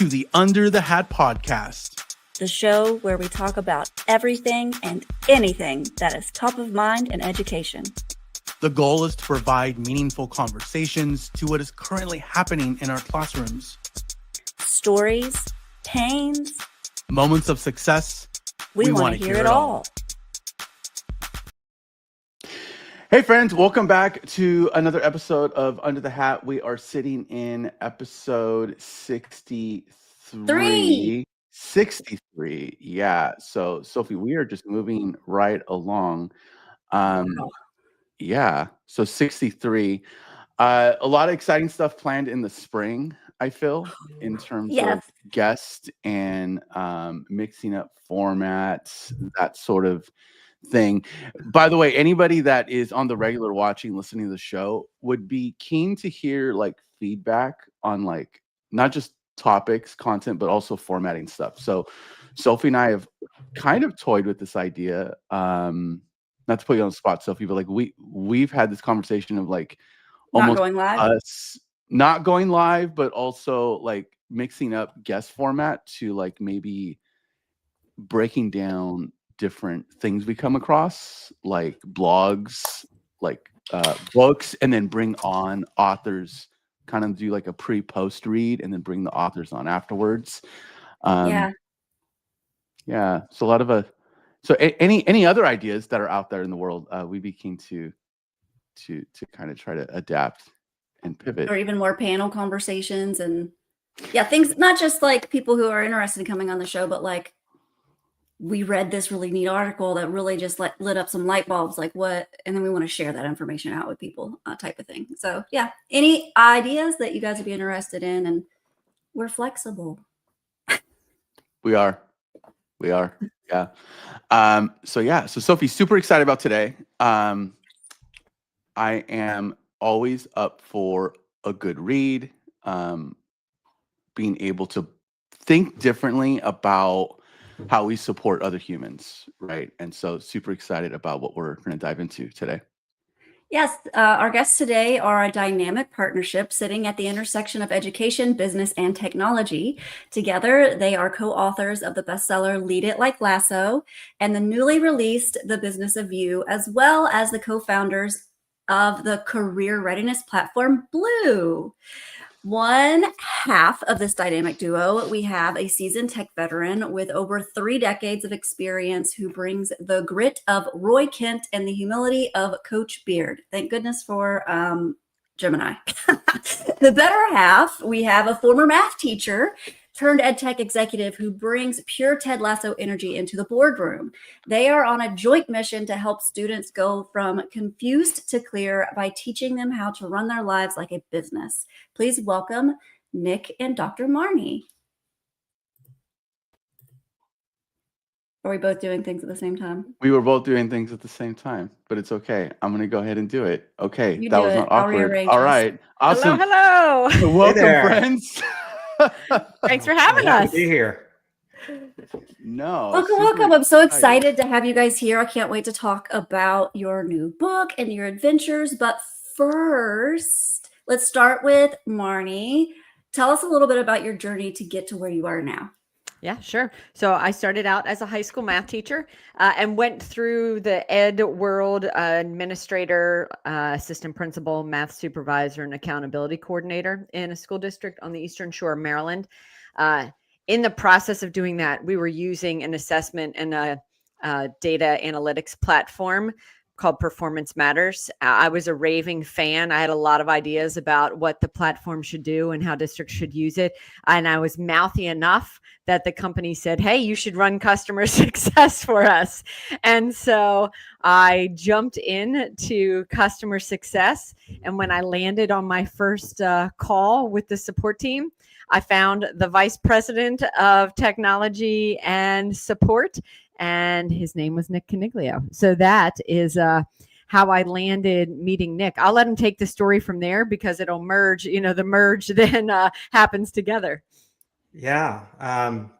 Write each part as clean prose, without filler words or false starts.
to the Under the Hat podcast, the show where we talk about everything and anything that is top of mind in education. The goal is to provide meaningful conversations to what is currently happening in our classrooms. Stories, pains, moments of success. We want to hear it all. Hey friends, welcome back to another episode of Under the Hat. We are sitting in episode 63. 63. Yeah. So Sophie, we are just moving right along. Wow. Yeah. So 63. A lot of exciting stuff planned in the spring, I feel, in terms of guests and mixing up formats, that sort of thing. By the way, anybody that is on the regular watching, listening to the show would be keen to hear like feedback on like not just topics, content, but also formatting stuff. So Sophie and I have kind of toyed with this idea. Not to put you on the spot, Sophie, but like we've had this conversation of like almost us not going live, but also like mixing up guest format to like maybe breaking down different things we come across, like blogs, like books, and then bring on authors, kind of do like a pre-post read and then bring the authors on afterwards. So a lot of any other ideas that are out there in the world, we'd be keen to kind of try to adapt and pivot, or even more panel conversations and things, not just like people who are interested in coming on the show, but like we read this really neat article that really just lit up some light bulbs, like what, and then we want to share that information out with people, type of thing. So any ideas that you guys would be interested in, and we're flexible. We are. Yeah. So Sophie, super excited about today. I am always up for a good read, being able to think differently about how we support other humans, right? And so super excited about what we're going to dive into today. Yes, our guests today are a dynamic partnership sitting at the intersection of education, business, and technology. Together, they are co-authors of the bestseller Lead It Like Lasso and the newly released The Business of You, as well as the co-founders of the career readiness platform Blue. One half of this dynamic duo, we have a seasoned tech veteran with over 3 decades of experience who brings the grit of Roy Kent and the humility of Coach Beard. Thank goodness for Gemini. The better half, we have a former math teacher turned ed tech executive who brings pure Ted Lasso energy into the boardroom. They are on a joint mission to help students go from confused to clear by teaching them how to run their lives like a business. Please welcome Nick and Dr. Marnie. Are we both doing things at the same time? We were both doing things at the same time, but it's okay. I'm going to go ahead and do it. Okay, you that was not awkward. All right, awesome. Hello. Welcome, friends. Thanks for having us. To be here. Welcome. I'm so excited to have you guys here. I can't wait to talk about your new book and your adventures. But first, let's start with Marnie. Tell us a little bit about your journey to get to where you are now. Yeah, sure. So I started out as a high school math teacher and went through the ed world, administrator, assistant principal, math supervisor, and accountability coordinator in a school district on the Eastern Shore of Maryland. In the process of doing that, we were using an assessment and a data analytics platform called Performance Matters. I was a raving fan. I had a lot of ideas about what the platform should do and how districts should use it. And I was mouthy enough that the company said, hey, you should run customer success for us. And so I jumped into customer success. And when I landed on my first call with the support team, I found the vice president of technology and support, and his name was Nick Coniglio. So that is how I landed meeting Nick. I'll let him take the story from there because it'll merge, the merge then happens together. Yeah.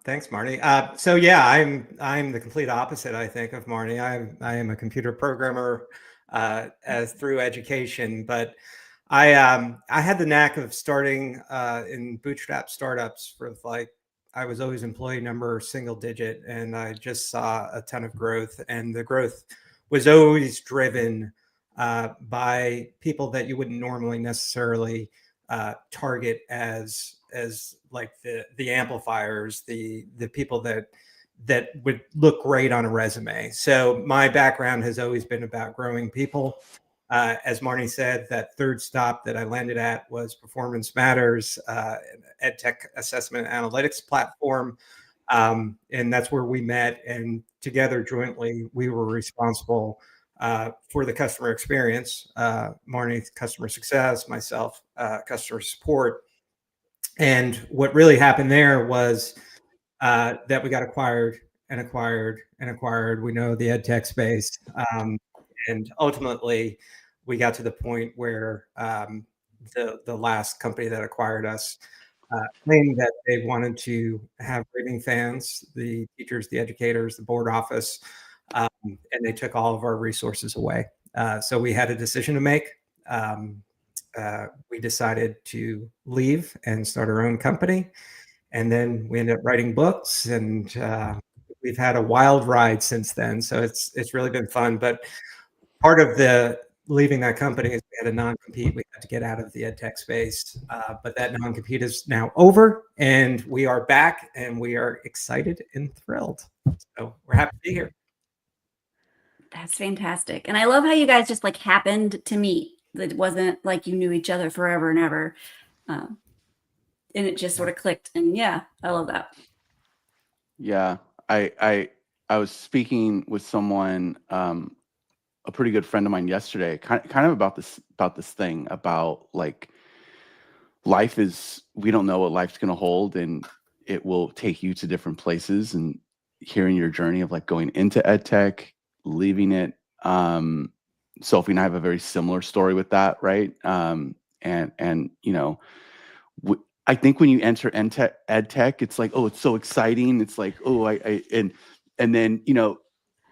Thanks, Marnie. So yeah, I'm the complete opposite, I think, of Marnie. I am a computer programmer as through education, but I had the knack of starting in bootstrap startups for like, I was always employee number single digit, and I just saw a ton of growth, and the growth was always driven by people that you wouldn't normally necessarily target as like the amplifiers, the people that would look great on a resume. So my background has always been about growing people. As Marnie said, that third stop that I landed at was Performance Matters, an ed tech assessment analytics platform. And that's where we met. And together, jointly, we were responsible for the customer experience. Marnie, customer success, myself, customer support. And what really happened there was that we got acquired and acquired and acquired. We know the ed tech space. And ultimately, we got to the point where the last company that acquired us claimed that they wanted to have raving fans, the teachers, the educators, the board office, and they took all of our resources away. So we had a decision to make. We decided to leave and start our own company. And then we ended up writing books, and we've had a wild ride since then. So it's really been fun. But part of the leaving that company is we had a non-compete. We had to get out of the ed tech space, but that non-compete is now over, and we are back, and we are excited and thrilled. So we're happy to be here. That's fantastic. And I love how you guys just like happened to meet. It wasn't like you knew each other forever and ever. And it just sort of clicked. And yeah, I love that. Yeah. I was speaking with someone, a pretty good friend of mine yesterday, kind of about this thing about like life is, we don't know what life's going to hold, and it will take you to different places, and hearing your journey of like going into ed tech, leaving it. Sophie and I have a very similar story with that, right? And you know, I think when you enter ed tech, it's like, oh, it's so exciting. It's like, oh, and then, you know,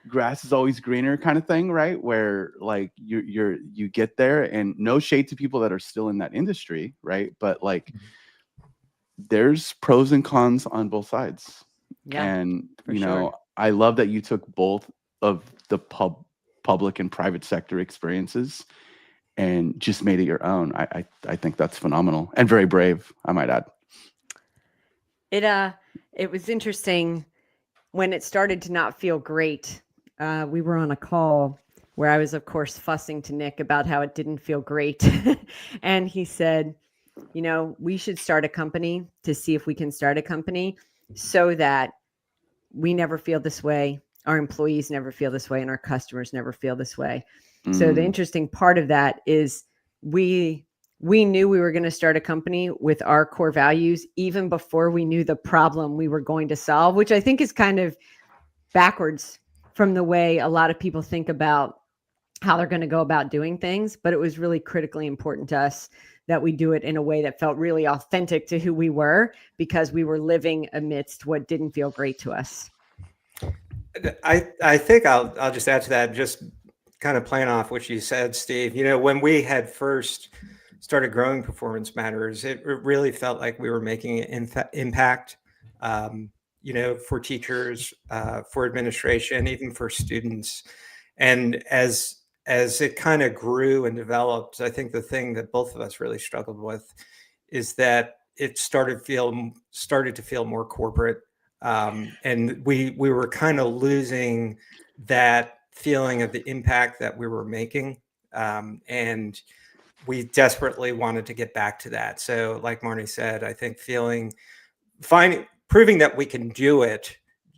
grass is always greener kind of thing, right? Where like you get there, and no shade to people that are still in that industry, right? But like, there's pros and cons on both sides. Yeah, And you know, sure. I love that you took both of the public and private sector experiences and just made it your own. I think that's phenomenal and very brave, I might add. It was interesting when it started to not feel great. We were on a call where I was, of course, fussing to Nick about how it didn't feel great. And he said, you know, we should start a company to see if we can start a company so that we never feel this way, our employees never feel this way, and our customers never feel this way. So the interesting part of that is we knew we were going to start a company with our core values even before we knew the problem we were going to solve, which I think is kind of backwards from the way a lot of people think about how they're going to go about doing things. But it was really critically important to us that we do it in a way that felt really authentic to who we were, because we were living amidst what didn't feel great to us. I think I'll just add to that, just kind of playing off what you said, Steve. You know, when we had first started growing Performance Matters, it really felt like we were making an impact, you know, for teachers, for administration, even for students. And as it kind of grew and developed, I think the thing that both of us really struggled with is that it started to feel more corporate. And we were kind of losing that feeling of the impact that we were making. And we desperately wanted to get back to that. So like Marnie said, I think proving that we can do it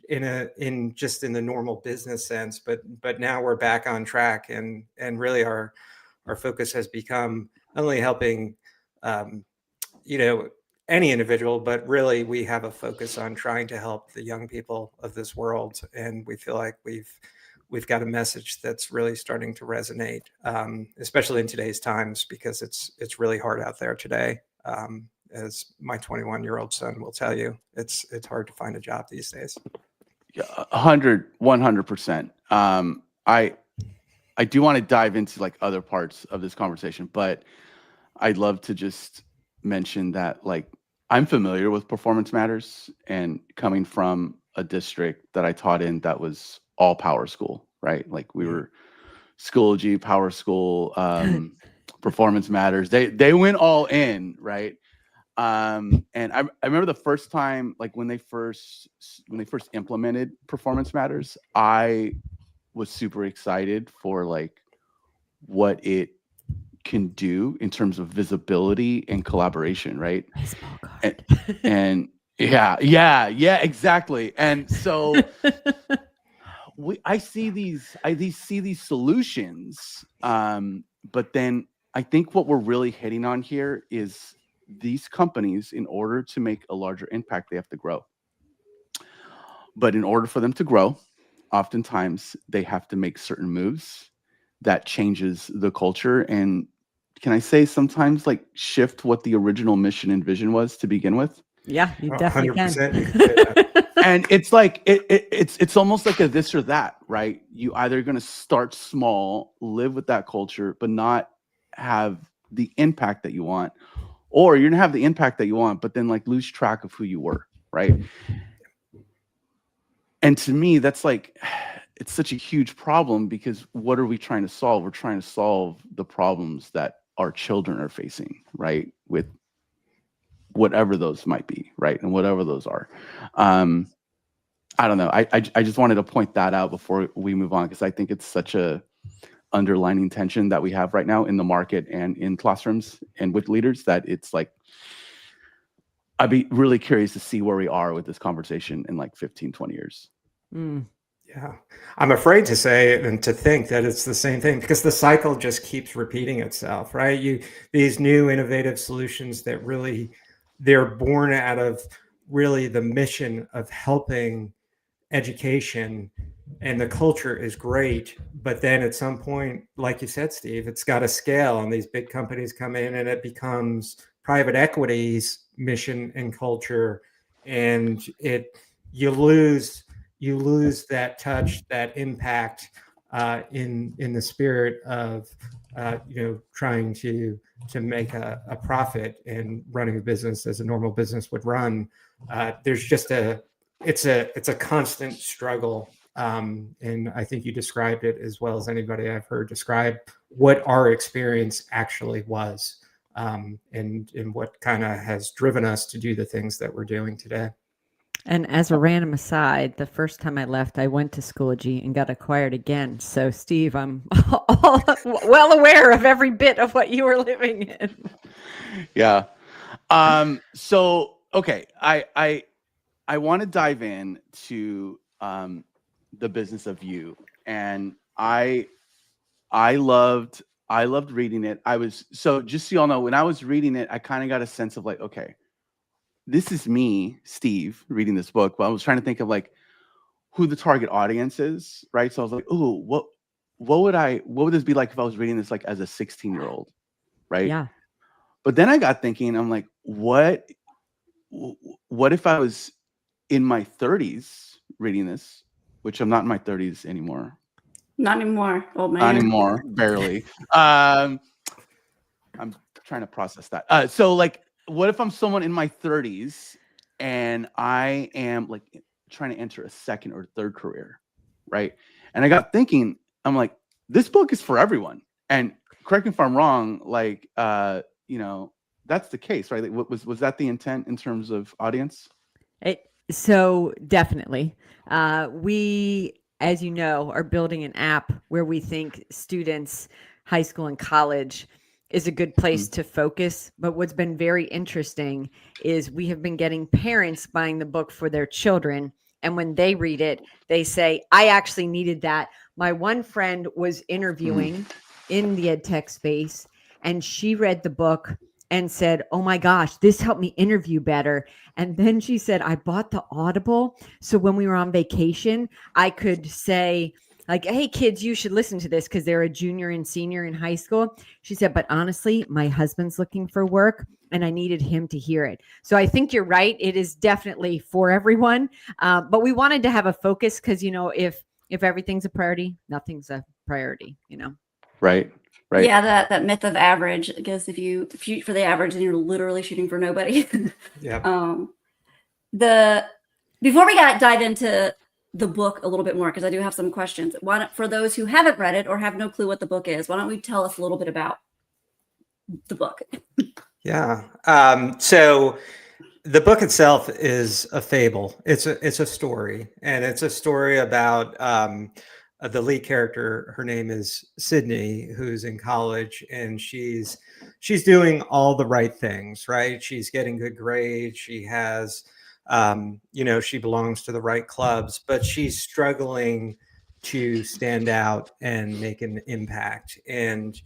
in just in the normal business sense, but now we're back on track, and really our focus has become not only helping, you know, any individual, but really we have a focus on trying to help the young people of this world. And we feel like we've got a message that's really starting to resonate, especially in today's times, because it's really hard out there today. As my 21-year-old son will tell you, it's hard to find a job these days. Yeah, 100%. I do want to dive into like other parts of this conversation, but I'd love to just mention that, like, I'm familiar with Performance Matters, and coming from a district that I taught in that was all power school, right? Like, we were Schoology, power school, Performance Matters. They went all in, right? And I remember the first time, like, when they first implemented Performance Matters, I was super excited for, like, what it can do in terms of visibility and collaboration, right? Baseball card. And yeah, exactly. And so I see these solutions, but then I think what we're really hitting on here is these companies, in order to make a larger impact, they have to grow. But in order for them to grow, oftentimes they have to make certain moves that changes the culture, and can I say sometimes, like, shift what the original mission and vision was to begin with. Yeah, you definitely 100% you can. can say that. And it's like it's almost like a this or that, right? You either going to start small, live with that culture, but not have the impact that you want, or you're gonna have the impact that you want, but then, like, lose track of who you were, right? And to me, that's like, it's such a huge problem, because what are we trying to solve? We're trying to solve the problems that our children are facing, right? With whatever those might be, right? And whatever those are. I don't know. I just wanted to point that out before we move on, because I think it's such a underlining tension that we have right now in the market and in classrooms and with leaders, that it's like, I'd be really curious to see where we are with this conversation in like 15, 20 years. Yeah, I'm afraid to say and to think that it's the same thing, because the cycle just keeps repeating itself, right? These new innovative solutions that really, they're born out of really the mission of helping education, and the culture is great, but then at some point, like you said, Steve, it's got to scale, and these big companies come in and it becomes private equity's mission and culture, and you lose that touch, that impact, in the spirit of trying to make a profit and running a business as a normal business would run. There's just it's a constant struggle, and I think you described it as well as anybody I've heard describe what our experience actually was, and what kind of has driven us to do the things that we're doing today. And as a random aside, the first time I left, I went to Schoology and got acquired again. So, Steve, I'm well aware of every bit of what you were living in. Yeah. So, okay, I want to dive in to the business of you, and I loved reading it. So just so y'all know, when I was reading it, I kind of got a sense of like, okay, this is me, Steve, reading this book, but I was trying to think of like who the target audience is, right? So I was like, oh, what would this be like if I was reading this like as a 16-year-old, right? Yeah. But then I got thinking, I'm like, what if I was in my 30s reading this, which I'm not in my 30s anymore. Not anymore, old man. Not anymore, barely. I'm trying to process that. So like, what if I'm someone in my 30s and I am like trying to enter a second or third career, right? And I got thinking, I'm like, this book is for everyone. And correct me if I'm wrong, like, that's the case, right? Like, was that the intent in terms of audience? So definitely. We, as you know, are building an app where we think students, high school and college, is a good place to focus. But what's been very interesting is we have been getting parents buying the book for their children. And when they read it, they say, I actually needed that. My one friend was interviewing in the ed tech space, and she read the book and said, oh my gosh, this helped me interview better. And then she said, I bought the Audible, so when we were on vacation, I could say, like, hey, kids, you should listen to this, because they're a junior and senior in high school. She said, but honestly, my husband's looking for work and I needed him to hear it. So I think you're right. It is definitely for everyone. But we wanted to have a focus because, if everything's a priority, nothing's a priority, Right. right? Yeah, that myth of average, because if you shoot for the average, then you're literally shooting for nobody. Yeah. Before we dive into the book a little bit more, because I do have some questions. For those who haven't read it or have no clue what the book is, why don't we tell us a little bit about the book? Yeah. So the book itself is a fable. It's a story, and it's a story about the lead character. Her name is Sydney, who's in college, and she's doing all the right things. Right? She's getting good grades. She has, she belongs to the right clubs, but she's struggling to stand out and make an impact. And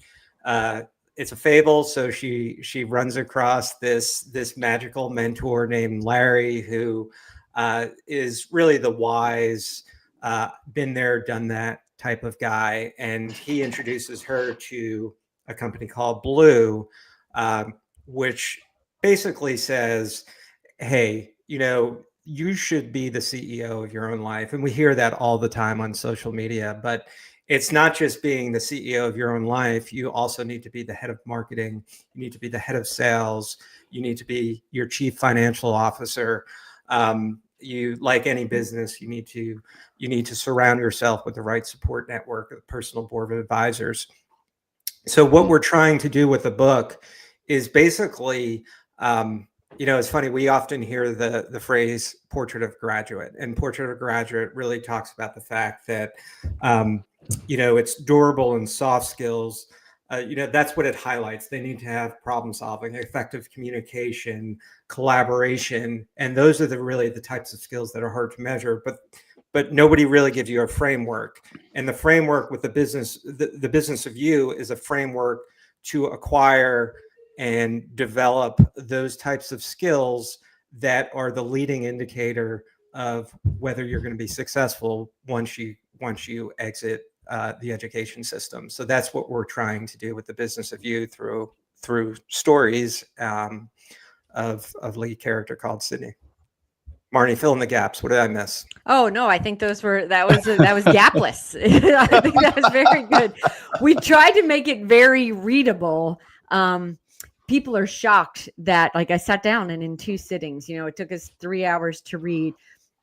it's a fable. So she runs across this magical mentor named Larry, who is really the wise, been there, done that type of guy. And he introduces her to a company called Blue, which basically says, hey, you should be the CEO of your own life. And we hear that all the time on social media, but it's not just being the CEO of your own life. You also need to be the head of marketing. You need to be the head of sales. You need to be your chief financial officer. You, like any business, you need to surround yourself with the right support network, a personal board of advisors. So what we're trying to do with the book is basically, it's funny, we often hear the phrase portrait of graduate, and portrait of graduate really talks about the fact that, it's durable and soft skills. That's what it highlights. They need to have problem solving, effective communication, collaboration. And those are really the types of skills that are hard to measure, but nobody really gives you a framework. And the framework with the business of you is a framework to acquire and develop those types of skills that are the leading indicator of whether you're going to be successful once you exit the education system. So that's what we're trying to do with the business of you through stories of lead character called Sydney. Marnie, fill in the gaps. What did I miss? Oh no, I think that was gapless. I think that was very good. We tried to make it very readable. People are shocked that, like, I sat down and in 2 sittings, it took us 3 hours to read,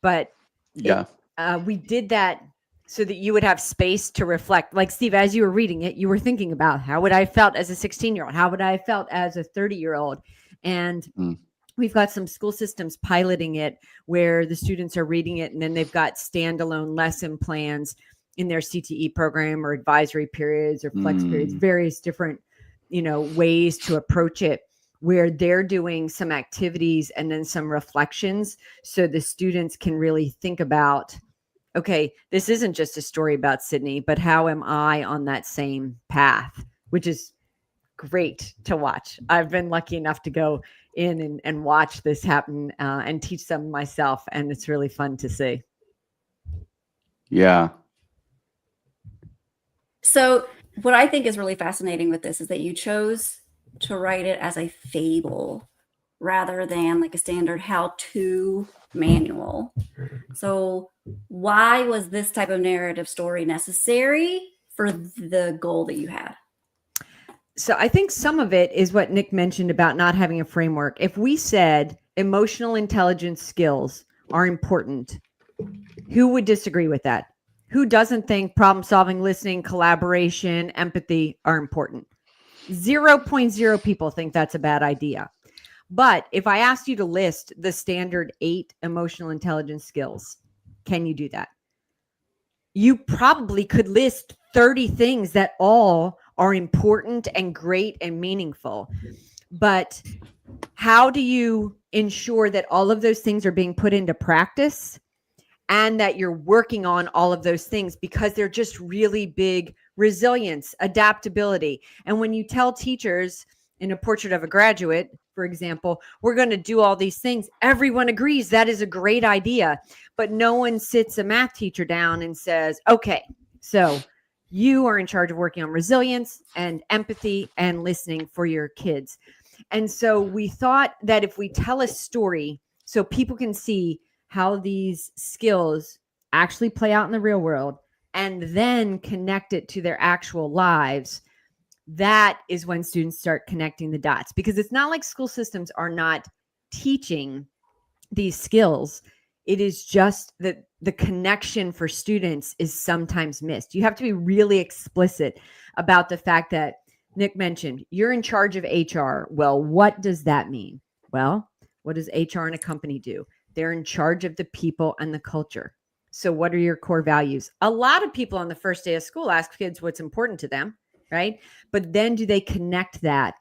but Yeah. we did that so that you would have space to reflect. Like, Steve, as you were reading it, you were thinking about how would I have felt as a 16-year-old? How would I have felt as a 30-year-old? And we've got some school systems piloting it where the students are reading it and then they've got standalone lesson plans in their CTE program or advisory periods or flex periods, various different ways to approach it, where they're doing some activities and then some reflections so the students can really think about, okay, this isn't just a story about Sydney, but how am I on that same path, which is great to watch. I've been lucky enough to go in and watch this happen and teach them myself, and it's really fun to see. Yeah. So what I think is really fascinating with this is that you chose to write it as a fable rather than like a standard how-to manual. So why was this type of narrative story necessary for the goal that you had? So I think some of it is what Nick mentioned about not having a framework. If we said emotional intelligence skills are important, who would disagree with that? Who doesn't think problem solving, listening, collaboration, empathy are important? 0.0 people think that's a bad idea. But if I asked you to list the standard 8 emotional intelligence skills, can you do that? You probably could list 30 things that all are important and great and meaningful. But how do you ensure that all of those things are being put into practice and that you're working on all of those things, because they're just really big? Resilience, adaptability. And when you tell teachers in a portrait of a graduate, for example, we're going to do all these things, everyone agrees that is a great idea, but no one sits a math teacher down and says, okay, so you are in charge of working on resilience and empathy and listening for your kids. And so we thought that if we tell a story so people can see how these skills actually play out in the real world and then connect it to their actual lives, that is when students start connecting the dots, because it's not like school systems are not teaching these skills. It is just that the connection for students is sometimes missed. You have to be really explicit about the fact that Nick mentioned you're in charge of HR. Well, what does that mean? Well, what does HR in a company do? They're in charge of the people and the culture. So what are your core values? A lot of people on the first day of school ask kids what's important to them, right? But then do they connect that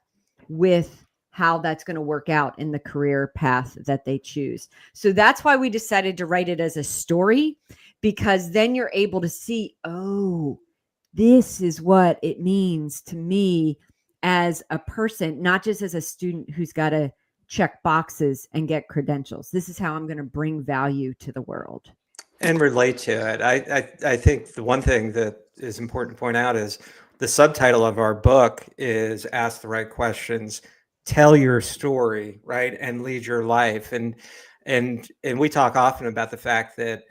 with how that's going to work out in the career path that they choose? So that's why we decided to write it as a story, because then you're able to see, oh, this is what it means to me as a person, not just as a student who's got to check boxes and get credentials. This is how I'm going to bring value to the world and relate to it. I think the one thing that is important to point out is the subtitle of our book is Ask the Right Questions, Tell Your Story, right? And Lead Your Life. And we talk often about the fact that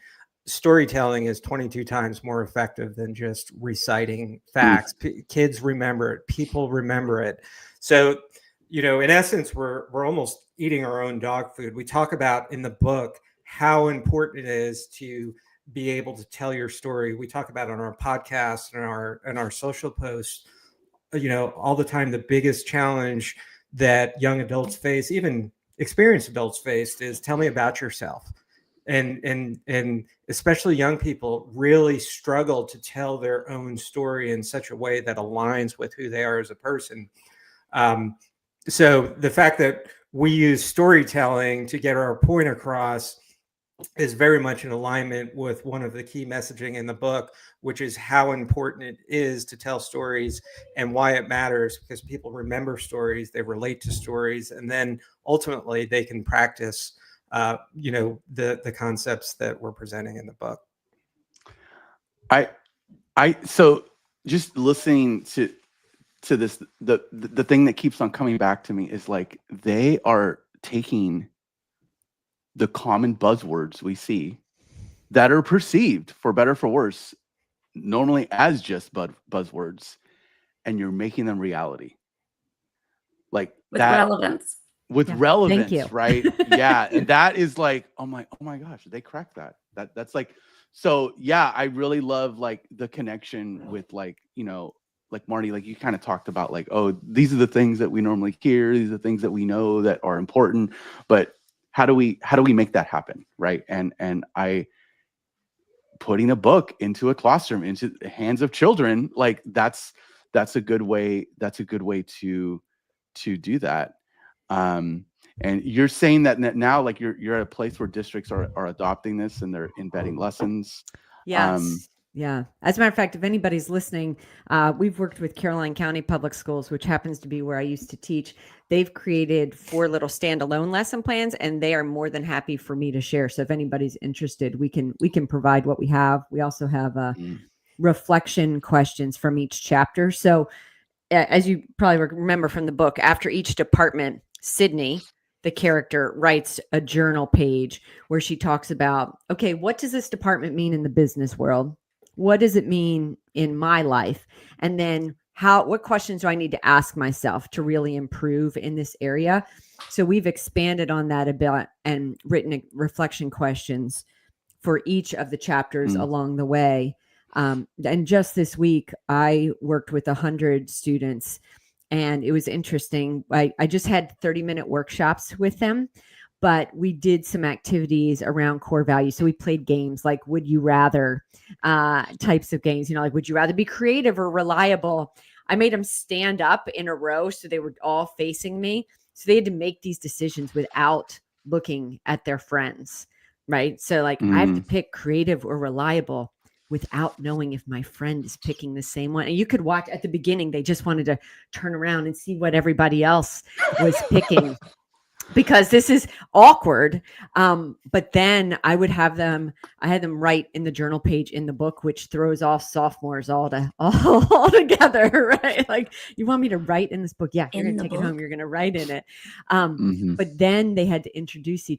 storytelling is 22 times more effective than just reciting facts. Kids remember it, people remember it. So, in essence, we're almost eating our own dog food. We talk about in the book how important it is to be able to tell your story. We talk about on our podcast and our social posts, all the time. The biggest challenge that young adults face, even experienced adults face, is tell me about yourself. And especially young people really struggle to tell their own story in such a way that aligns with who they are as a person. So the fact that we use storytelling to get our point across is very much in alignment with one of the key messaging in the book, which is how important it is to tell stories and why it matters, because people remember stories, they relate to stories, and then ultimately they can practice the concepts that we're presenting in the book. So just listening to this, the thing that keeps on coming back to me is like they are taking the common buzzwords we see that are perceived, for better or for worse, normally as just buzzwords, and you're making them reality. Like with that, relevance. with Yeah. relevance, Thank you. right? Yeah. And that is like, oh my gosh, they cracked that. That's like, so yeah, I really love like the connection with like, like Marnie, like you kind of talked about like, oh, these are the things that we normally hear. These are the things that we know that are important, but how do we make that happen? Right. And I putting a book into a classroom, into the hands of children, like that's a good way. That's a good way to do that. And you're saying that now, like you're at a place where districts are adopting this and they're embedding lessons. Yes. Yeah. As a matter of fact, if anybody's listening, we've worked with Caroline County Public Schools, which happens to be where I used to teach. They've created 4 little standalone lesson plans, and they are more than happy for me to share. So if anybody's interested, we can provide what we have. We also have reflection questions from each chapter. So as you probably remember from the book, after each department, Sydney, the character, writes a journal page where she talks about, okay, what does this department mean in the business world? What does it mean in my life? And then what questions do I need to ask myself to really improve in this area? So we've expanded on that a bit and written reflection questions for each of the chapters along the way. And just this week, I worked with 100 students, and it was interesting. I just had 30-minute workshops with them, but we did some activities around core values. So we played games like Would You Rather types of games, like would you rather be creative or reliable? I made them stand up in a row so they were all facing me. So they had to make these decisions without looking at their friends, right? So like I have to pick creative or reliable without knowing if my friend is picking the same one. And you could watch at the beginning, they just wanted to turn around and see what everybody else was picking because this is awkward. But then I had them write in the journal page in the book, which throws off sophomores all together, right? Like, you want me to write in this book? Yeah, you're going to take it home. You're going to write in it. But then they had to introduce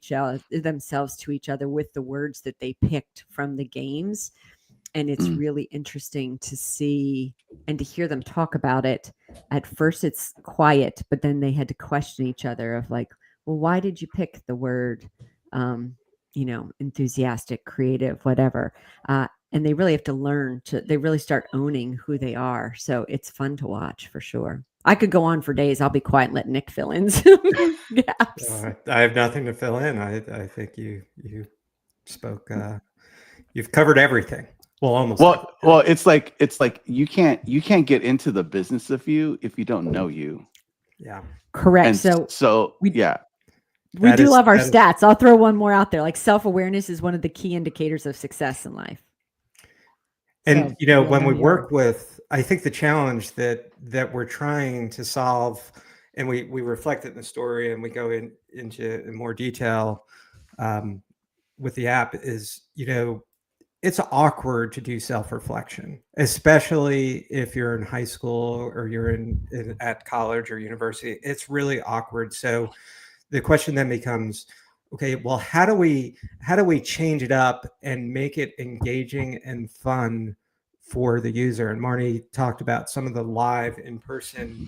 themselves to each other with the words that they picked from the games. And it's really interesting to see and to hear them talk about it. At first it's quiet, but then they had to question each other of like, well, why did you pick the word, enthusiastic, creative, whatever? And they really have to learn they really start owning who they are. So it's fun to watch for sure. I could go on for days. I'll be quiet and let Nick fill in some gaps. I have nothing to fill in. I think you spoke, you've covered everything. Well, almost. Well, it's like you can't get into the business of you if you don't know you. Yeah. And Correct. we do love our stats. I'll throw one more out there. Like self-awareness is one of the key indicators of success in life. And when we work with, I think the challenge that we're trying to solve, and we reflect it in the story, and we go into more detail with the app, is it's awkward to do self-reflection, especially if you're in high school or you're at college or university. It's really awkward. So the question then becomes, okay, well, how do we change it up and make it engaging and fun for the user? And Marnie talked about some of the live in-person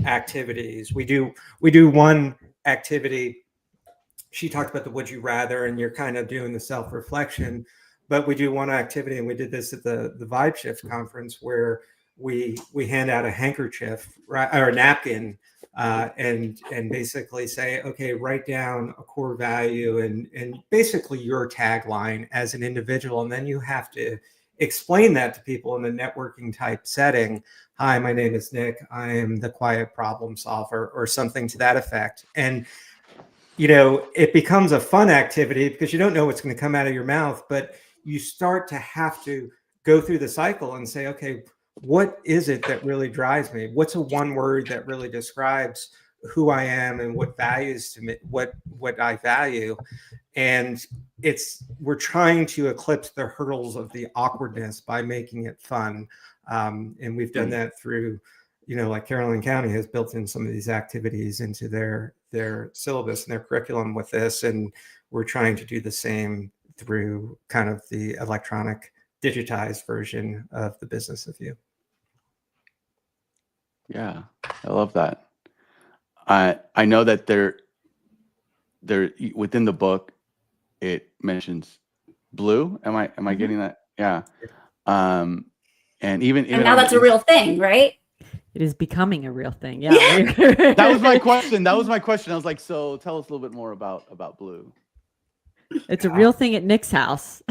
activities. We do one activity. She talked about the would you rather, and you're kind of doing the self-reflection. But we do one activity, and we did this at the Vibe Shift conference, where we hand out a handkerchief, right, or a napkin, and basically say, okay, write down a core value and basically your tagline as an individual, and then you have to explain that to people in a networking type setting. Hi, my name is Nick. I am the quiet problem solver, or something to that effect. And it becomes a fun activity because you don't know what's going to come out of your mouth, but you start to have to go through the cycle and say, okay, what is it that really drives me? What's a one word that really describes who I am and what values to me, what I value? And we're trying to eclipse the hurdles of the awkwardness by making it fun. And we've done that through, like Caroline County has built in some of these activities into their syllabus and their curriculum with this. And we're trying to do the same through kind of the electronic digitized version of the business of you. Yeah, I love that. I know that they're within the book, it mentions blue. Am I getting that? Yeah. And even now that's a real thing, right? It is becoming a real thing. Yeah. That was my question. I was like, so tell us a little bit more about blue. It's a real thing at Nick's house.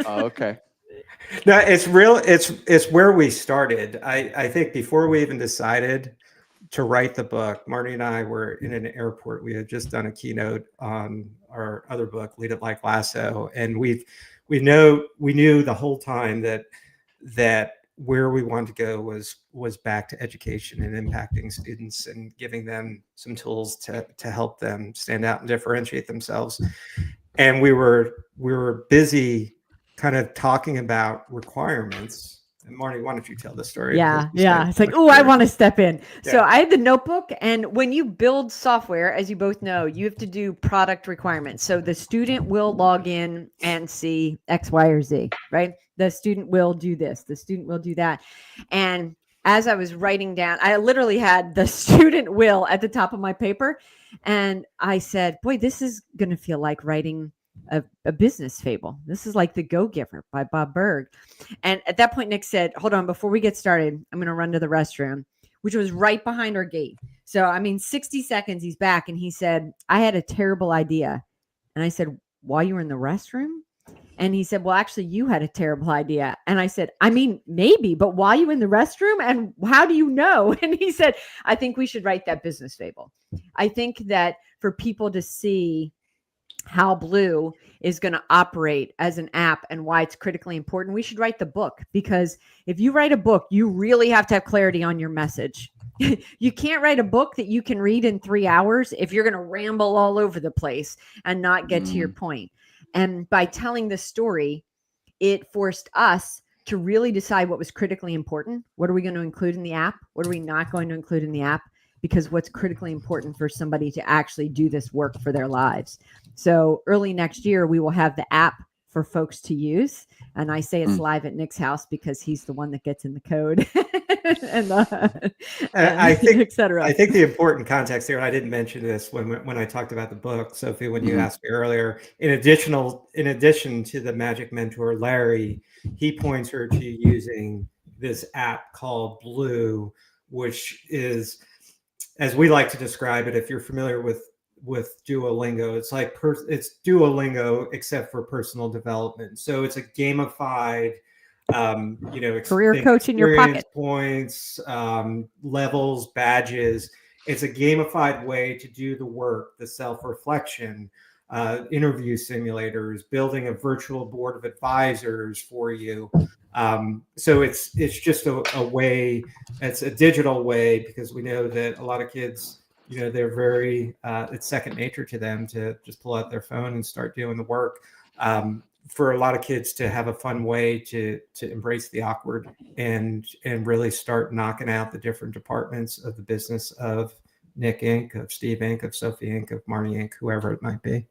Oh, okay. No, it's real. It's where we started. I think before we even decided to write the book, Marnie and I were in an airport. We had just done a keynote on our other book, Lead It Like Lasso. And we knew the whole time that where we wanted to go was back to education and impacting students and giving them some tools to help them stand out and differentiate themselves. And we were busy kind of talking about requirements. And Marnie, why don't you tell the story? Yeah. It's like, oh, I want to step in. Yeah. So I had the notebook, and when you build software, as you both know, you have to do product requirements. So the student will log in and see X, Y, or Z, right? The student will do this. The student will do that. And as I was writing down, I literally had the student will at the top of my paper. And I said, boy, this is going to feel like writing a business fable. This is like The Go-Giver by Bob Berg. And at that point, Nick said, hold on, before we get started, I'm going to run to the restroom, which was right behind our gate. So, 60 seconds, he's back. And he said, I had a terrible idea. And I said, while you were in the restroom? And he said, well, actually, you had a terrible idea. And I said, maybe, but why are you in the restroom? And how do you know? And he said, I think we should write that business fable. I think that for people to see how Blue is going to operate as an app and why it's critically important, we should write the book. Because if you write a book, you really have to have clarity on your message. You can't write a book that you can read in 3 hours if you're going to ramble all over the place and not get to your point. And by telling this story, it forced us to really decide what was critically important. What are we going to include in the app? What are we not going to include in the app? Because what's critically important for somebody to actually do this work for their lives. So early next year, we will have the app for folks to use. And I say it's live at Nick's house because he's the one that gets in the code and I think, et cetera. I think the important context here, and I didn't mention this when I talked about the book, Sophie, when you asked me earlier, in addition to the Magic Mentor, Larry, he points her to using this app called Blue, which is, as we like to describe it, if you're familiar with Duolingo, it's like it's Duolingo except for personal development. So it's a gamified, career coach in your pocket, points, levels, badges. It's a gamified way to do the work, the self-reflection, interview simulators, building a virtual board of advisors for you. So it's just a way. It's a digital way, because we know that a lot of kids, they're very, it's second nature to them to just pull out their phone and start doing the work. For a lot of kids to have a fun way to embrace the awkward and really start knocking out the different departments of the business of Nick Inc., of Steve Inc., of Sophie Inc., of Marnie Inc., whoever it might be.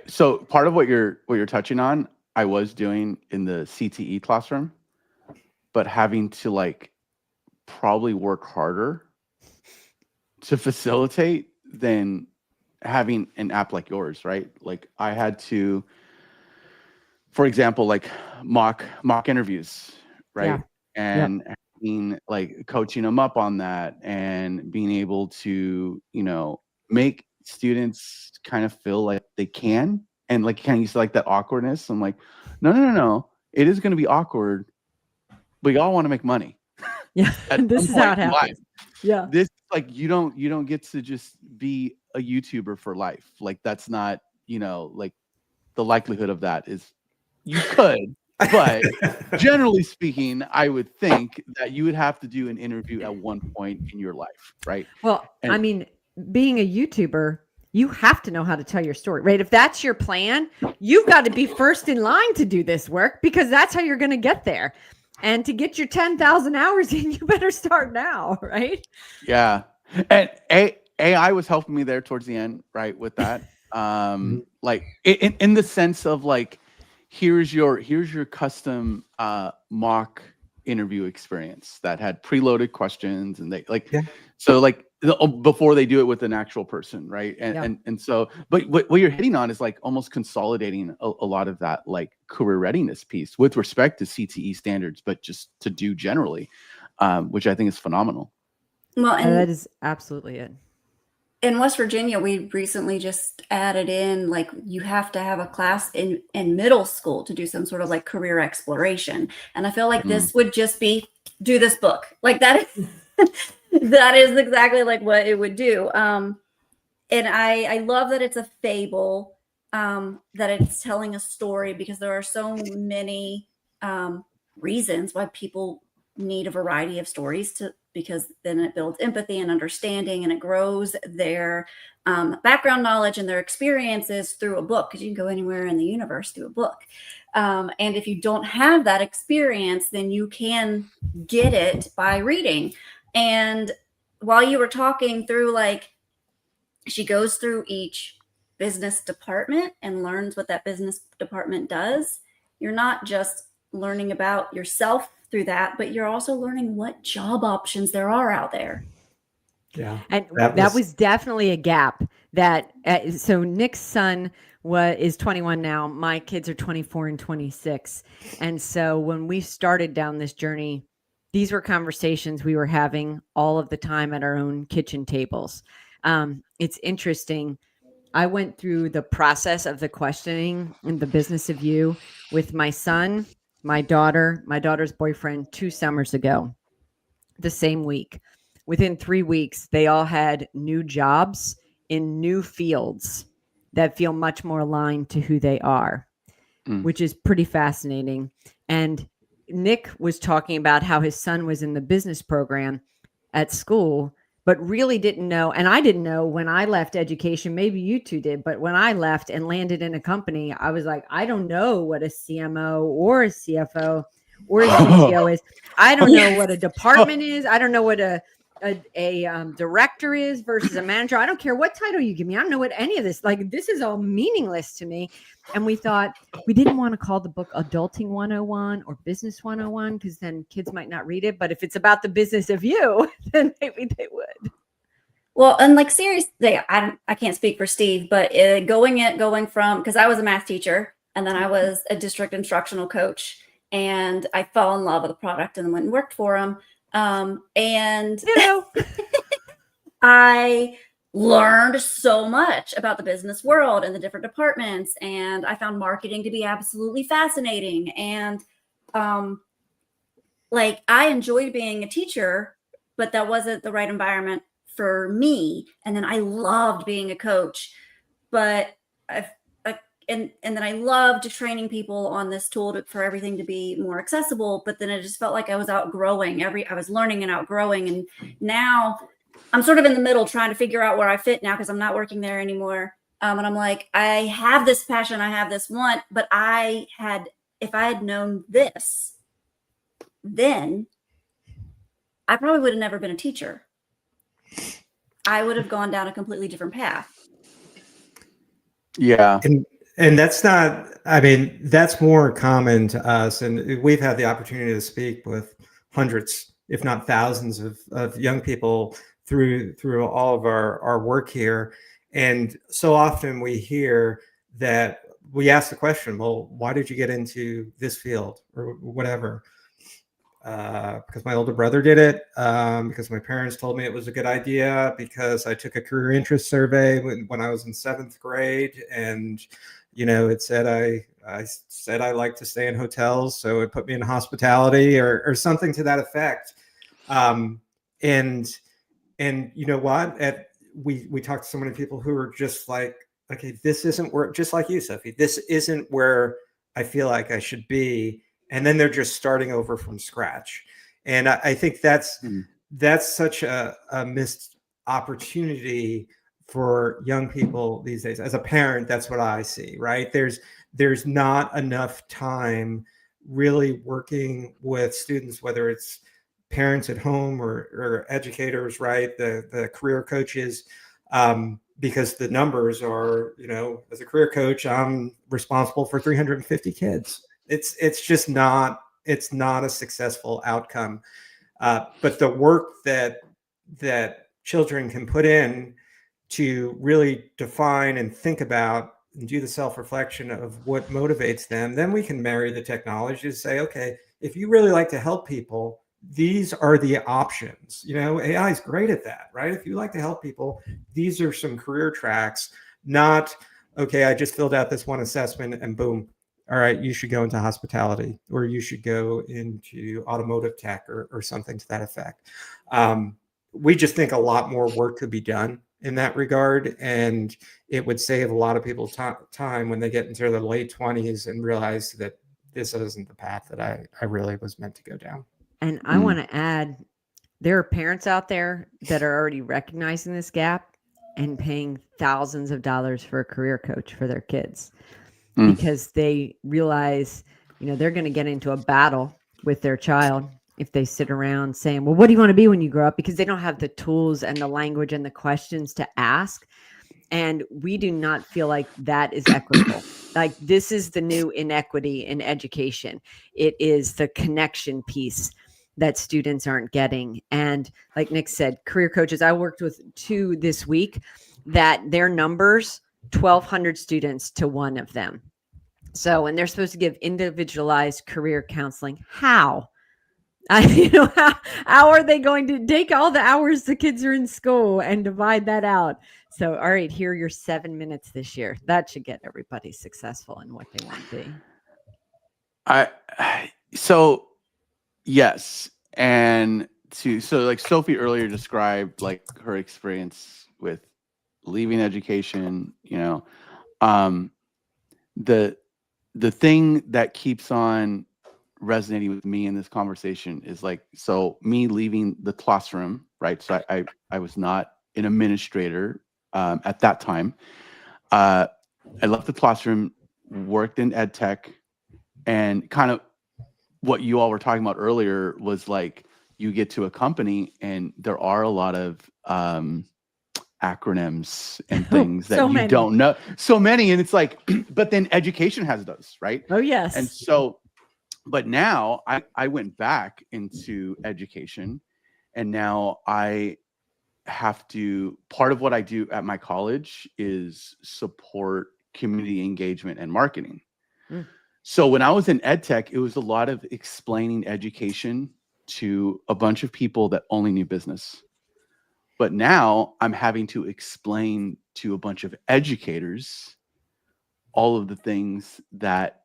So part of what you're touching on, I was doing in the CTE classroom, but having to probably work harder to facilitate than having an app like yours, right? Like I had to, for example, mock interviews, right? Yeah. And being coaching them up on that, and being able to, make students kind of feel like they can, and kind of use that awkwardness. I'm like, no. It is going to be awkward, but y'all want to make money. Yeah. This is how it happens. Yeah. This you don't get to just be a YouTuber for life. That's not, the likelihood of that is you could, but generally speaking, I would think that you would have to do an interview at one point in your life, right? Well, I mean, being a YouTuber, you have to know how to tell your story, right? If that's your plan, you've got to be first in line to do this work, because that's how you're going to get there. And to get your 10,000 hours in, you better start now, right? Yeah. And AI was helping me there towards the end, right, with that. In the sense of here's your custom mock interview experience that had preloaded questions, and they before they do it with an actual person, right? And so, but what you're hitting on is almost consolidating a lot of that career readiness piece with respect to CTE standards, but just to do generally, which I think is phenomenal. Well, and that is absolutely it. In West Virginia, we recently just added in, you have to have a class in middle school to do some sort of career exploration. And I feel like this would just be, do this book. That is, that is exactly what it would do. And I love that it's a fable, that it's telling a story, because there are so many reasons why people need a variety of stories because then it builds empathy and understanding, and it grows their background knowledge and their experiences through a book, because you can go anywhere in the universe through a book. And if you don't have that experience, then you can get it by reading. And while you were talking through, she goes through each business department and learns what that business department does. You're not just learning about yourself through that, but you're also learning what job options there are out there. Yeah. And that was definitely a gap that, so Nick's son is 21 now. My kids are 24 and 26. And so when we started down this journey, these were conversations we were having all of the time at our own kitchen tables. It's interesting. I went through the process of the questioning in the business of you with my son, my daughter's boyfriend 2 summers ago, the same week. Within 3 weeks, they all had new jobs in new fields that feel much more aligned to who they are, which is pretty fascinating. And Nick was talking about how his son was in the business program at school, but really didn't know. And I didn't know when I left education, maybe you two did, but when I left and landed in a company, I was like, I don't know what a CMO or a CFO or a CTO is. I don't know what a department is. I don't know what a a director is versus a manager. I don't care what title you give me. I don't know what any of this, like, this is all meaningless to me. And we thought we didn't want to call the book Adulting 101 or Business 101, because then kids might not read it. But if it's about the business of you, then maybe they would. Well, and like seriously, I can't speak for Steve, but going from, because I was a math teacher and then I was a district instructional coach, and I fell in love with the product and went and worked for him. And I learned so much about the business world and the different departments, and I found marketing to be absolutely fascinating. And like, I enjoyed being a teacher, but that wasn't the right environment for me. And then I loved being a coach, but and then I loved training people on this tool for everything to be more accessible. But then it just felt like I was outgrowing I was learning and outgrowing. And now I'm sort of in the middle trying to figure out where I fit now, because I'm not working there anymore. And I'm like, I have this passion, I have this want, but if I had known this, then I probably would have never been a teacher. I would have gone down a completely different path. Yeah. And that's not, I mean, that's more common to us. And we've had the opportunity to speak with hundreds, if not thousands of young people through all of our work here. And so often we hear that we ask the question, well, why did you get into this field or whatever? Because my older brother did it, because my parents told me it was a good idea, because I took a career interest survey when I was in 7th grade, and it said I said I like to stay in hotels, so it put me in hospitality or something to that effect. And you know what? We talked to so many people who are just like, okay, this isn't where, just like you, Sophie, this isn't where I feel like I should be. And then they're just starting over from scratch. And I think that's such a missed opportunity for young people these days. As a parent, that's what I see, right? There's not enough time really working with students, whether it's parents at home or educators, right? The career coaches, because the numbers are, as a career coach, I'm responsible for 350 kids. It's just not, it's not a successful outcome. But the work that children can put in to really define and think about and do the self-reflection of what motivates them, then we can marry the technology to say, okay, if you really like to help people, these are the options. AI is great at that, right? If you like to help people, these are some career tracks, not, okay, I just filled out this one assessment and boom, all right, you should go into hospitality, or you should go into automotive tech or something to that effect. We just think a lot more work could be done in that regard. And it would save a lot of people time when they get into their late 20s and realize that this isn't the path that I really was meant to go down. And I want to add, there are parents out there that are already recognizing this gap and paying thousands of dollars for a career coach for their kids. Because they realize, they're going to get into a battle with their child if they sit around saying, well, what do you want to be when you grow up? Because they don't have the tools and the language and the questions to ask. And we do not feel like that is equitable. Like, this is the new inequity in education. It is the connection piece that students aren't getting. And like Nick said, career coaches, I worked with 2 this week that their numbers, 1,200 students to one of them. So, and they're supposed to give individualized career counseling. How? How are they going to take all the hours the kids are in school and divide that out? So, all right, here are your 7 minutes this year. That should get everybody successful in what they want to be. So yes. And so like Sophie earlier described like her experience with leaving education, the thing that keeps on resonating with me in this conversation is like, so me leaving the classroom, right? So I was not an administrator at that time. I left the classroom, worked in ed tech, and kind of what you all were talking about earlier was like you get to a company and there are a lot of acronyms and things that you don't know. So many. And it's like, but then education has those, right? Oh, yes. And so, but now I went back into education, and now I have to, part of what I do at my college is support community engagement and marketing. So when I was in ed tech, it was a lot of explaining education to a bunch of people that only knew business. But now I'm having to explain to a bunch of educators all of the things that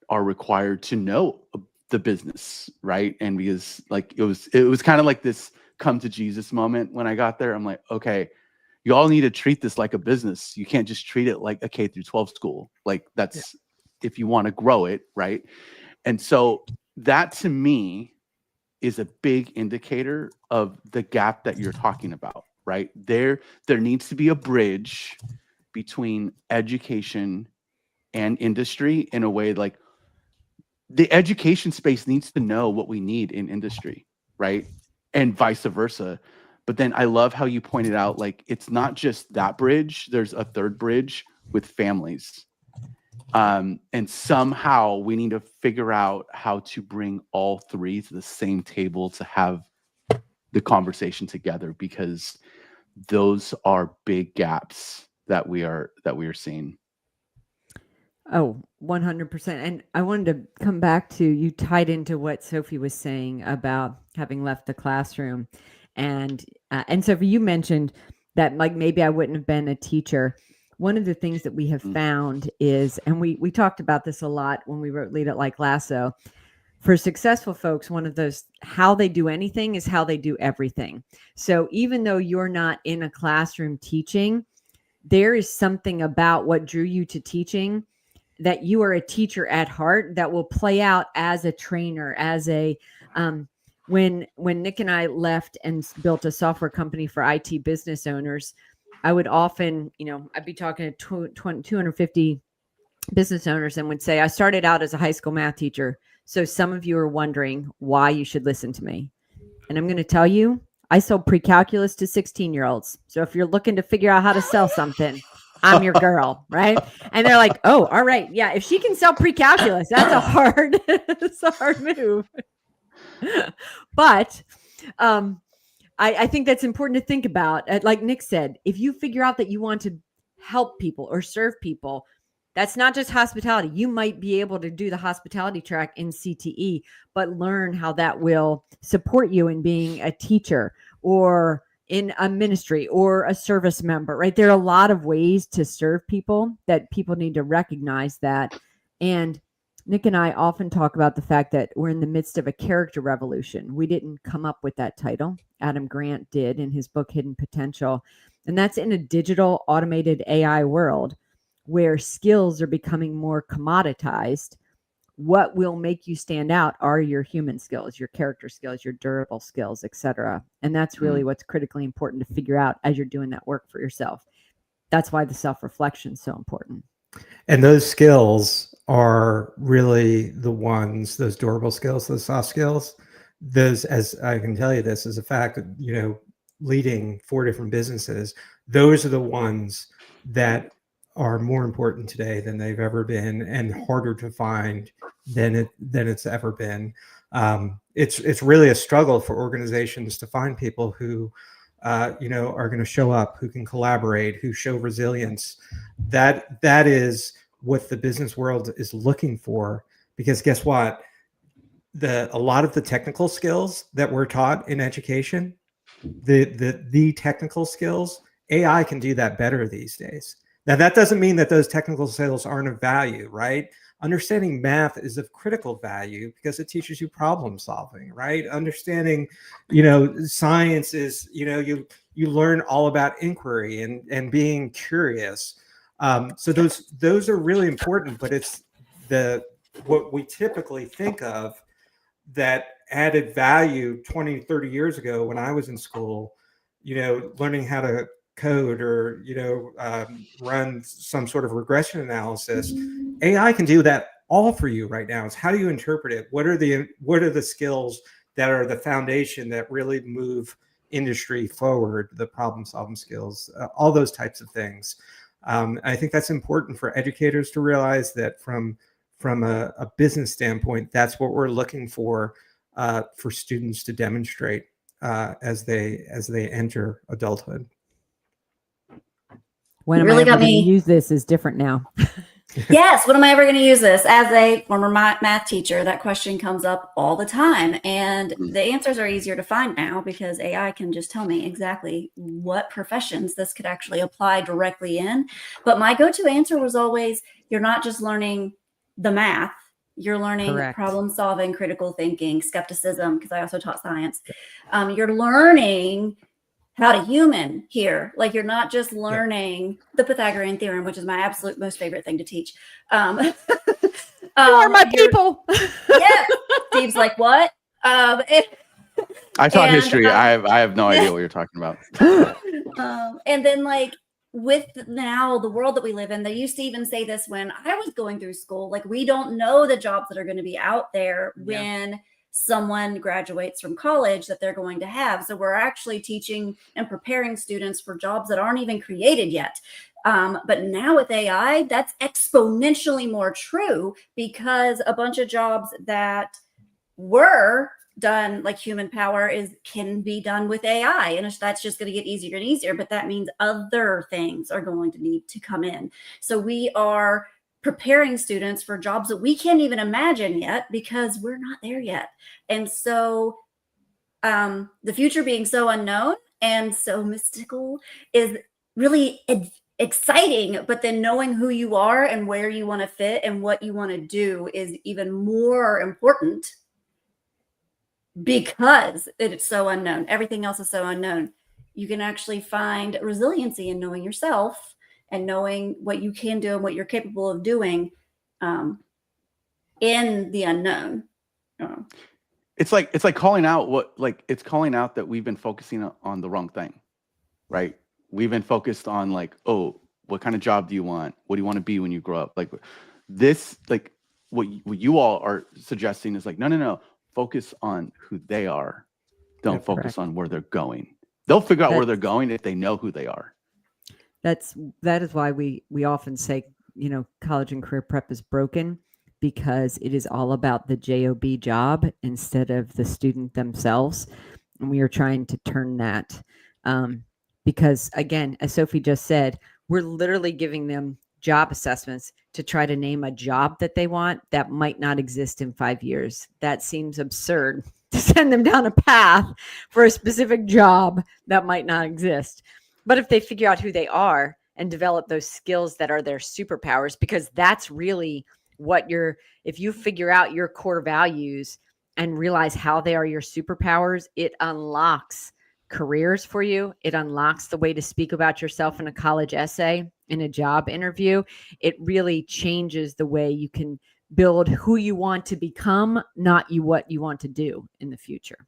are required to know the business, right? And because like it was kind of like this come to Jesus moment when I got there. I'm like, okay, you all need to treat this like a business. You can't just treat it like a K through 12 school. Like that's if you want to grow it, right? And so that to me is a big indicator of the gap that you're talking about, right? There needs to be a bridge between education and industry in a way like the education space needs to know what we need in industry, right? And vice versa. But then I love how you pointed out, like, it's not just that bridge, there's a third bridge with families. And somehow we need to figure out how to bring all three to the same table to have the conversation together, because those are big gaps that we are seeing. Oh, 100%. And I wanted to come back to, you tied into what Sophie was saying about having left the classroom. And Sophie, you mentioned that like maybe I wouldn't have been a teacher. One of the things that we have found is, and we talked about this a lot when we wrote Lead It Like Lasso, for successful folks, one of those, how they do anything is how they do everything. So even though you're not in a classroom teaching, there is something about what drew you to teaching, that you are a teacher at heart, that will play out as a trainer, as a, when Nick and I left and built a software company for IT business owners, I would often, I'd be talking to 250 business owners and would say, I started out as a high school math teacher. So some of you are wondering why you should listen to me. And I'm going to tell you, I sold pre-calculus to 16-year-olds. So if you're looking to figure out how to sell something, I'm your girl, right? And they're like, oh, all right. Yeah, if she can sell pre-calculus, that's a hard, it's a hard move. But I think that's important to think about. Like Nick said, if you figure out that you want to help people or serve people, that's not just hospitality. You might be able to do the hospitality track in CTE, but learn how that will support you in being a teacher or in a ministry or a service member, right? There are a lot of ways to serve people that people need to recognize that. And Nick and I often talk about the fact that we're in the midst of a character revolution. We didn't come up with that title. Adam Grant did in his book, Hidden Potential. And that's in a digital automated AI world where skills are becoming more commoditized. What will make you stand out are your human skills, your character skills, your durable skills, etc. And that's really what's critically important to figure out as you're doing that work for yourself. That's why the self-reflection is so important. And those skills are really the ones, those durable skills, those soft skills, those, as I can tell you this as a fact, leading 4 different businesses, those are the ones that are more important today than they've ever been, and harder to find than it's ever been. It's really a struggle for organizations to find people who are going to show up, who can collaborate, who show resilience. That is what the business world is looking for, because guess what? A lot of the technical skills that we're taught in education, the technical skills, AI can do that better these days. Now, that doesn't mean that those technical skills aren't of value, right? Understanding math is of critical value because it teaches you problem solving, right? Understanding, science is, you learn all about inquiry and being curious. So those are really important, but it's what we typically think of that added value 20, 30 years ago when I was in school, learning how to code or run some sort of regression analysis. AI can do that all for you right now. It's how do you interpret it? What are the skills that are the foundation that really move industry forward, the problem solving skills, all those types of things. I think that's important for educators to realize that from a business standpoint, that's what we're looking for students to demonstrate as they enter adulthood. When You am really I ever got going to me. use this is different now. Yes. When am I ever going to use this? As a former math teacher, that question comes up all the time. And the answers are easier to find now because AI can just tell me exactly what professions this could actually apply directly in. But my go-to answer was always, you're not just learning the math, you're learning Correct. problem solving, critical thinking, skepticism, because I also taught science. You're learning how to human here. Like, you're not just learning the Pythagorean theorem, which is my absolute most favorite thing to teach. You are my people. Yeah. Steve's like, what? I taught history. I have no idea what you're talking about. And then, like, with now the world that we live in, they used to even say this when I was going through school, like, we don't know the jobs that are going to be out there when someone graduates from college that they're going to have. So we're actually teaching and preparing students for jobs that aren't even created yet. But now with AI, that's exponentially more true, because a bunch of jobs that were done like human power can be done with AI, and that's just going to get easier and easier. But that means other things are going to need to come in. So we are preparing students for jobs that we can't even imagine yet because we're not there yet. And so the future being so unknown and so mystical is really exciting, but then knowing who you are and where you want to fit and what you want to do is even more important, because it's so unknown. Everything else is so unknown. You can actually find resiliency in knowing yourself and knowing what you can do and what you're capable of doing in the unknown. It's like calling out it's calling out that we've been focusing on the wrong thing, right? We've been focused on like, oh, what kind of job do you want? What do you want to be when you grow up? Like this, like what you all are suggesting is like, no, focus on who they are. Don't focus on where they're going. They'll figure out where they're going if they know who they are. That is why we often say, college and career prep is broken, because it is all about the job instead of the student themselves. And we are trying to turn that, because again, as Sophie just said, we're literally giving them job assessments to try to name a job that they want that might not exist in 5 years. That seems absurd to send them down a path for a specific job that might not exist. But if they figure out who they are and develop those skills that are their superpowers, because that's really what if you figure out your core values and realize how they are your superpowers, it unlocks careers for you. It unlocks the way to speak about yourself in a college essay, in a job interview. It really changes the way you can build who you want to become, not what you want to do in the future.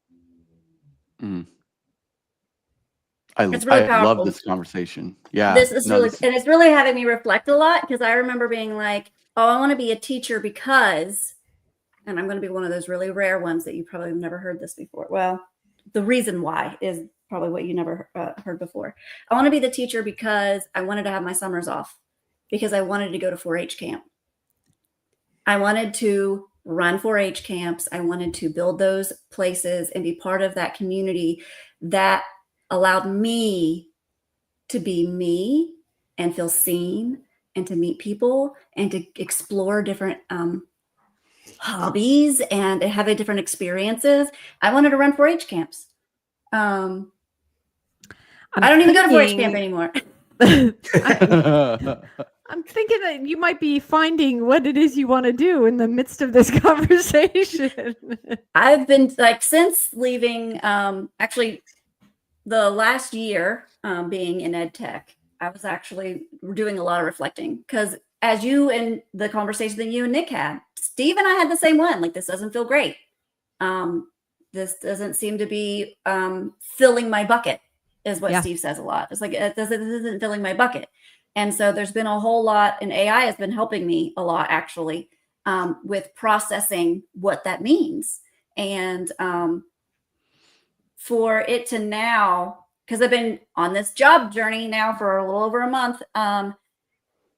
It's really powerful. Love this conversation. Yeah. And it's really having me reflect a lot, because I remember being like, oh, I want to be a teacher because, and I'm going to be one of those really rare ones that you probably have never heard this before. Well, the reason why is probably what you never heard before. I want to be the teacher because I wanted to have my summers off, because I wanted to go to 4-H camp. I wanted to run 4-H camps. I wanted to build those places and be part of that community that allowed me to be me and feel seen and to meet people and to explore different hobbies and have different experiences. I wanted to run 4-H camps. I don't even go to 4-H camp anymore. I'm thinking that you might be finding what it is you want to do in the midst of this conversation. I've been since leaving, actually the last year being in ed tech, I was actually doing a lot of reflecting, because as you and the conversation that you and Nick had, Steve and I had the same one. Like, this doesn't feel great. This doesn't seem to be filling my bucket, is what Steve says a lot. It's like, this isn't filling my bucket. And so there's been a whole lot, and AI has been helping me a lot, actually, with processing what that means. And for it to now, because I've been on this job journey now for a little over a month,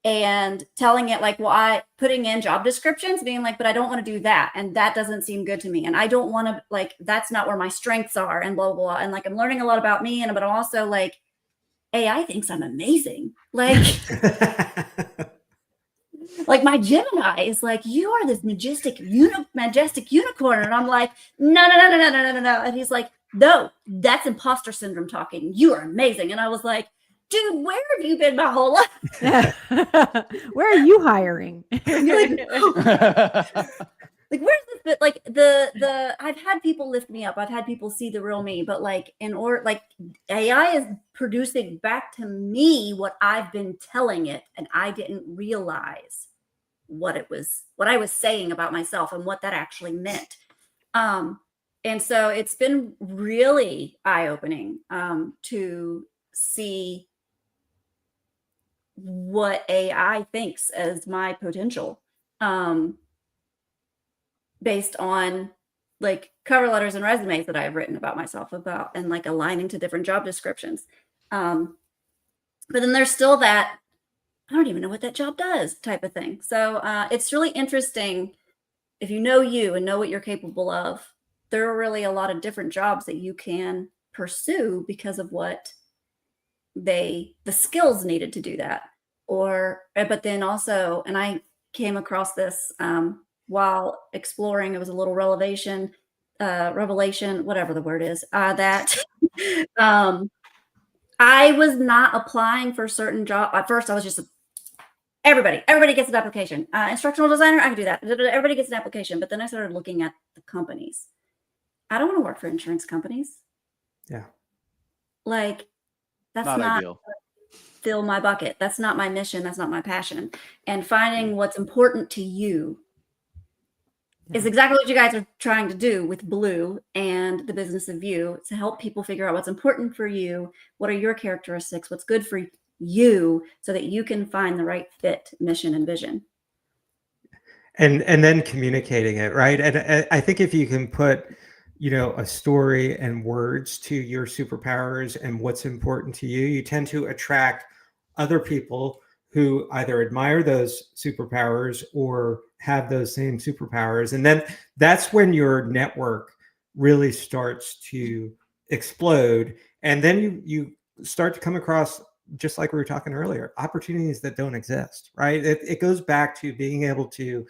and telling it like, well, putting in job descriptions, being like, but I don't want to do that. And that doesn't seem good to me. And I don't want to, like, that's not where my strengths are, and blah, blah, blah. And like, I'm learning a lot about me, but I'm also like, AI thinks I'm amazing. Like, like my Gemini is like, you are this majestic unicorn. And I'm like, no. And he's like, no, that's imposter syndrome talking. You are amazing. And I was like, dude, where have you been my whole life? Where are you hiring? Like, where's this bit? Like I've had people lift me up. I've had people see the real me, but like AI is producing back to me what I've been telling it, and I didn't realize what I was saying about myself and what that actually meant. And so it's been really eye-opening to see what AI thinks as my potential, based on like cover letters and resumes that I've written about myself and like aligning to different job descriptions. But then there's still that, I don't even know what that job does type of thing. So it's really interesting. If you know you and know what you're capable of, there are really a lot of different jobs that you can pursue because of what the skills needed to do that. But then also, and I came across this while exploring, it was a little revelation, whatever the word is, that I was not applying for certain jobs. At first, I was just everybody gets an application. Instructional designer, I can do that. Everybody gets an application. But then I started looking at the companies. I don't want to work for insurance companies. Yeah. Like, that's not ideal. Fill my bucket. That's not my mission. That's not my passion. And finding what's important to you is exactly what you guys are trying to do with Blue and the Business of You, to help people figure out what's important for you. What are your characteristics? What's good for you, so that you can find the right fit, mission, and vision. And then communicating it, right? And I think if you can put, a story and words to your superpowers and what's important to you, you tend to attract other people who either admire those superpowers or have those same superpowers. And then that's when your network really starts to explode. And then you start to come across, just like we were talking earlier, opportunities that don't exist, right? It goes back to being able to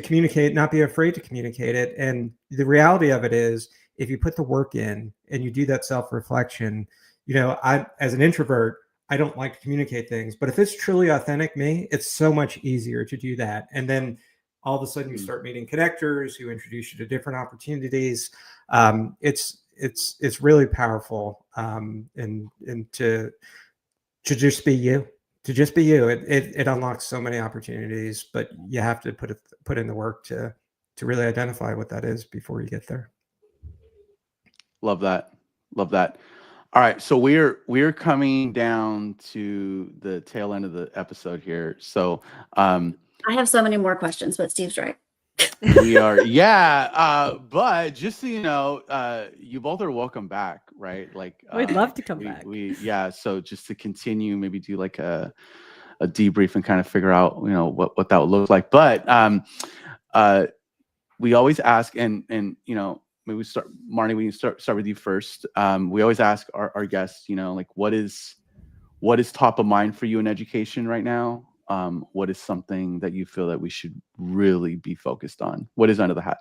communicate, not be afraid to communicate it. And the reality of it is, if you put the work in and you do that self-reflection, I, as an introvert, I don't like to communicate things, but if it's truly authentic me, it's so much easier to do that. And then all of a sudden you start meeting connectors who introduce you to different opportunities. It's really powerful. And to just be you. To just be you, it unlocks so many opportunities, but you have to put in the work to really identify what that is before you get there. Love that. All right, so we're coming down to the tail end of the episode here. So I have so many more questions, but Steve's right. We are, but just so you know, you both are welcome back, right? Like, we'd love to come back. So just to continue, maybe do like a debrief and kind of figure out, what that would look like. But we always ask, and maybe we start, Marnie, we can start with you first. We always ask our guests, like, what is top of mind for you in education right now? What is something that you feel that we should really be focused on? What is under the hat?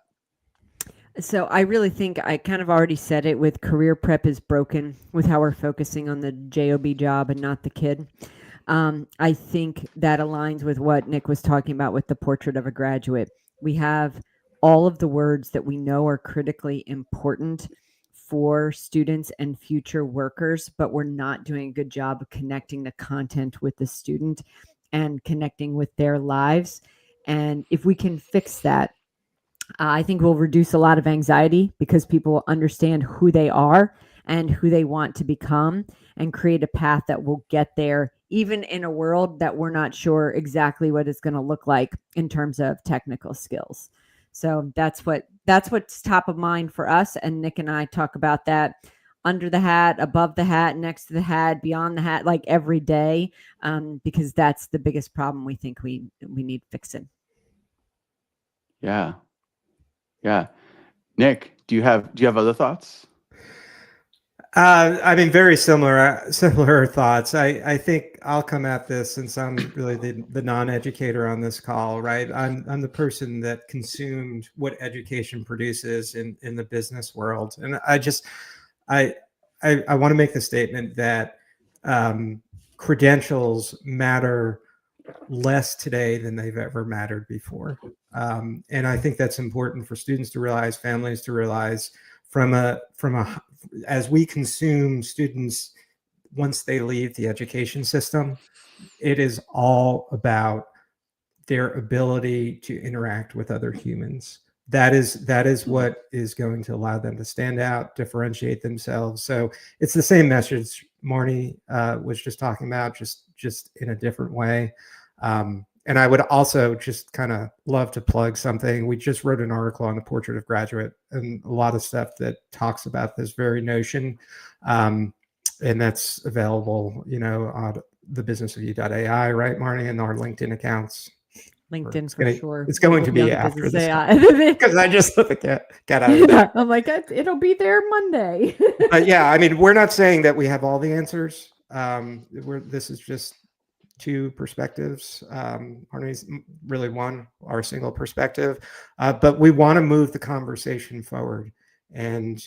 So I really think I kind of already said it with career prep is broken with how we're focusing on the JOB job and not the kid. I think that aligns with what Nick was talking about with the portrait of a graduate. We have all of the words that we know are critically important for students and future workers, but we're not doing a good job of connecting the content with the student and connecting with their lives. And if we can fix that, I think we'll reduce a lot of anxiety, because people will understand who they are and who they want to become, and create a path that will get there, even in a world that we're not sure exactly what it's going to look like in terms of technical skills. So that's what's top of mind for us. And Nick and I talk about that under the hat, above the hat, next to the hat, beyond the hat, like every day, because that's the biggest problem we think we need fixing. Yeah. Yeah. Nick, do you have other thoughts? I mean, very similar thoughts. I think I'll come at this, since I'm really the non-educator on this call, right? I'm the person that consumed what education produces in the business world, and I want to make the statement that credentials matter less today than they've ever mattered before, and I think that's important for students to realize, families to realize. As we consume students once they leave the education system, it is all about their ability to interact with other humans. That is what is going to allow them to stand out, differentiate themselves. So it's the same message Marnie was just talking about, just in a different way. And I would also just kind of love to plug something. We just wrote an article on the Portrait of Graduate, and a lot of stuff that talks about this very notion. And that's available, on thebusinessofyou.ai, right, Marnie, and our LinkedIn accounts. LinkedIn sure. It's going to be after this, because I just let the cat out of the bag. I'm like, it'll be there Monday. But yeah, I mean, we're not saying that we have all the answers. This is just two perspectives. Marnie's really our single perspective, but we want to move the conversation forward, and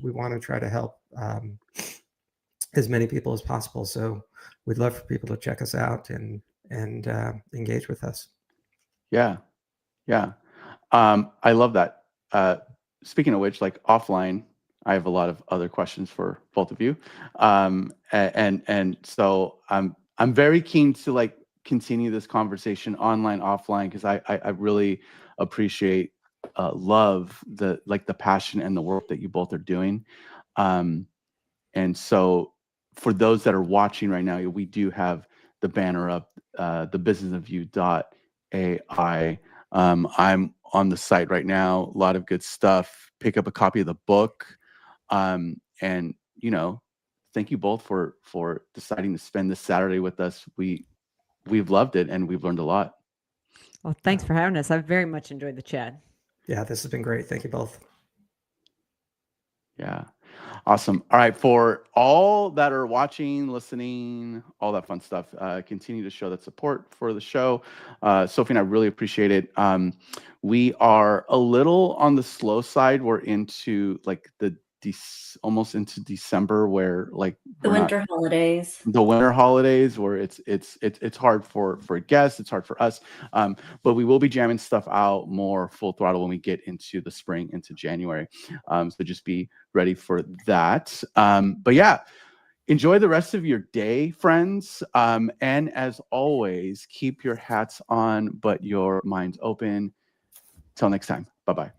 we want to try to help as many people as possible. So we'd love for people to check us out and engage with us. Yeah. I love that. Speaking of which, like offline, I have a lot of other questions for both of you, and so I'm very keen to like continue this conversation online, offline, because I really appreciate, love the passion and the work that you both are doing, and so for those that are watching right now, we do have the banner up, thebusinessofyou.ai. I'm on the site right now. A lot of good stuff. Pick up a copy of the book, and thank you both for deciding to spend this Saturday with us. We've loved it, and we've learned a lot. Well, thanks for having us. I've very much enjoyed the chat. Yeah, this has been great. Thank you both. Yeah. Awesome. All right. For all that are watching, listening, all that fun stuff, continue to show that support for the show. Sophie and I really appreciate it. We are a little on the slow side. We're into like almost into December, where like the winter holidays, where it's hard for guests, it's hard for us, but we will be jamming stuff out more full throttle when we get into the spring, into January, so just be ready for that. But yeah, enjoy the rest of your day, friends, and as always, keep your hats on but your minds open. Till next time, bye-bye.